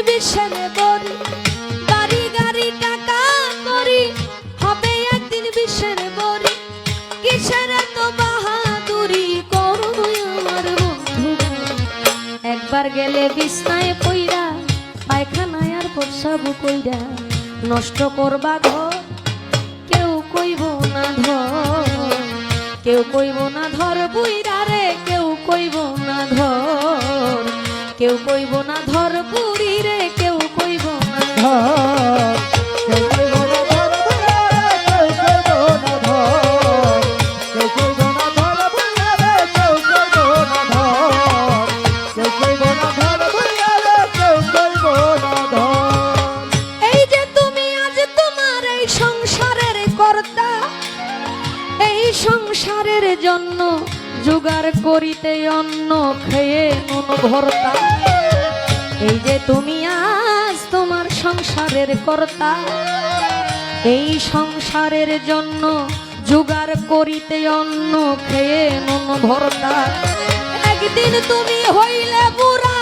বিষের বড়ি, বাড়ি গাড়ি টাকা করি, হবে একদিন বিষের বড়ি। কিসের এত বাহাদুরি করো আমার বন্ধু, একবার গেলে বিছনায় পইরা, পায়খানায় আর প্রস্রাব কইরা, নষ্ট করবা ঘর কেউ কইব না ধর, কেউ কইব না ধর বুইরা রে, কেউ কইব না ধর, কেউ কইব না ধর বুড়ি রে, কেউ কইব না ধর। এই যে তুমি আজ তোমার এই সংসারের কর্তা, এই সংসারের জন্য জোগাড় করিতে অন্ন খেয়ে নুন ভর্তা। এই যে তুমি আজ তোমার সংসারের কর্তা, এই সংসারের জন্য জোগাড় করিতে অন্ন খেয়ে নুন ভর্তা। একদিন তুমি হইলে বুড়া,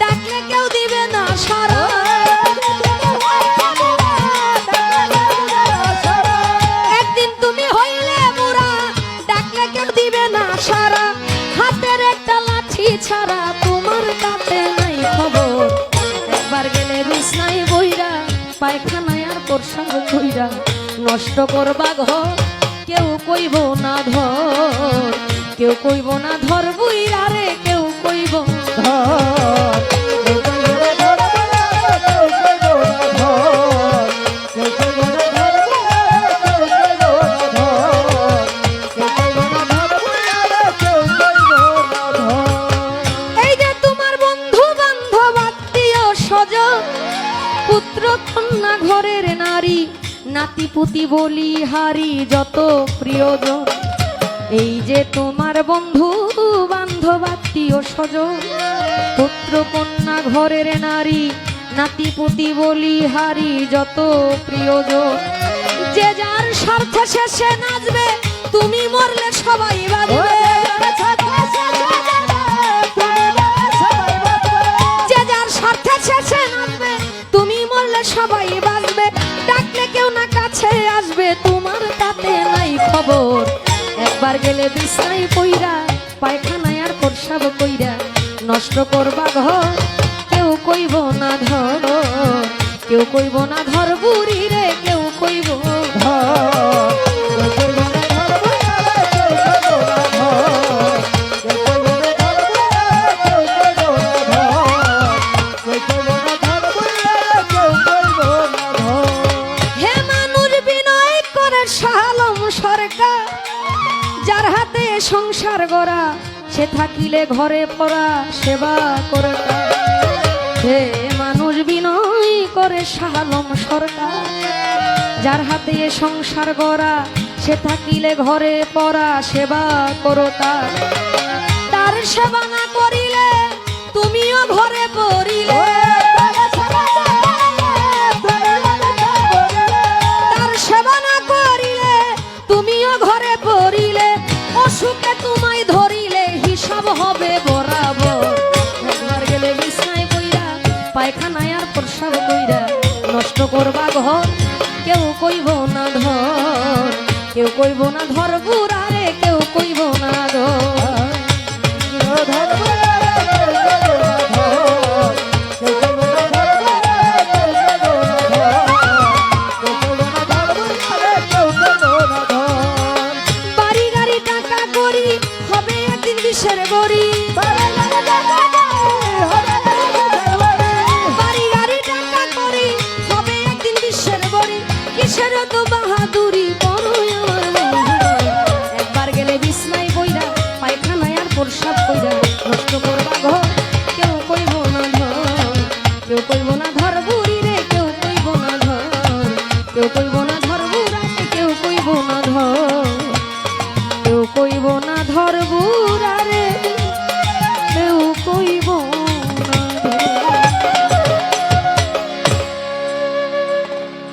ডাকলে কেউ দিবে না সারা। একদিন তুমি হইলে বুড়া, ডাকলে কেউ দিবে না সারা। হাতের একটা লাঠি ছাড়া তোমার কাছে নাই খবর, একবার গেলে বিছনায় বইরা, পায়খানায় আর প্রস্রাব কইরা, নষ্ট করবা ঘর কেউ কইব না ধর, কেউ কইব না ধর বুইরা রে, কেউ কইব ধর। এই যে তোমার বন্ধু বান্ধব আত্মীয় স্বজন, পুত্র কন্যা ঘরের নারী, নাতি পুতি বলি হারি যত প্রিয়জন। এই যে তোমার বন্ধু বান্ধব আত্মীয় স্বজন, পুত্র কন্যা ঘরের নারী, নাতি পুতি বলি হারি যত প্রিয়জন। যে যার স্বার্থ শেষে নাচবে, তুমি মরলে সবাই বাঁচবে। যে যার স্বার্থ শেষে নাচবে, তুমি মরলে সবাই বাঁচবে। ডাকলে কেউ না কাছে আসবে, তোমার তাতে নাই খবর, একবার গেলে বিছনায় পইরা, পায়খানায় আর প্রস্রাব কইরা, নষ্ট করবা ঘর কেউ কইব না ধর, কেউ কইব না ধর বুড়ি রে, কেউ কইব ধর। হে মানুষ বিনয় করে শালম সরকার, যার হাতে সংসার গড়া, সে থাকিলে ঘরে পড়া সেবা করতা। হে মানুষ বিনয় করে শালম সরকার, যার হাতে সংসার গড়া, সে থাকিলে ঘরে পড়া সেবা করতা। তার সেবা না করিলে তুমিও ঘরে পড়িলে, তার সেবা না করিলে তুমিও ঘরে পড়িলে, অসুখে তোমায় ধরিলে হিসাব হবে বরাবর। একবার গেলে বিছনায় বইরা, পায়খানায় আর প্রস্রাব কইরা, নষ্ট করবা ঘর কেউ কইব না ধর, কেউ কইব না ধর বুড়া রে, কেউ কইব না ধর। বাড়ি গাড়ি টাকা করি, হবে একদিন বিষের বড়ি।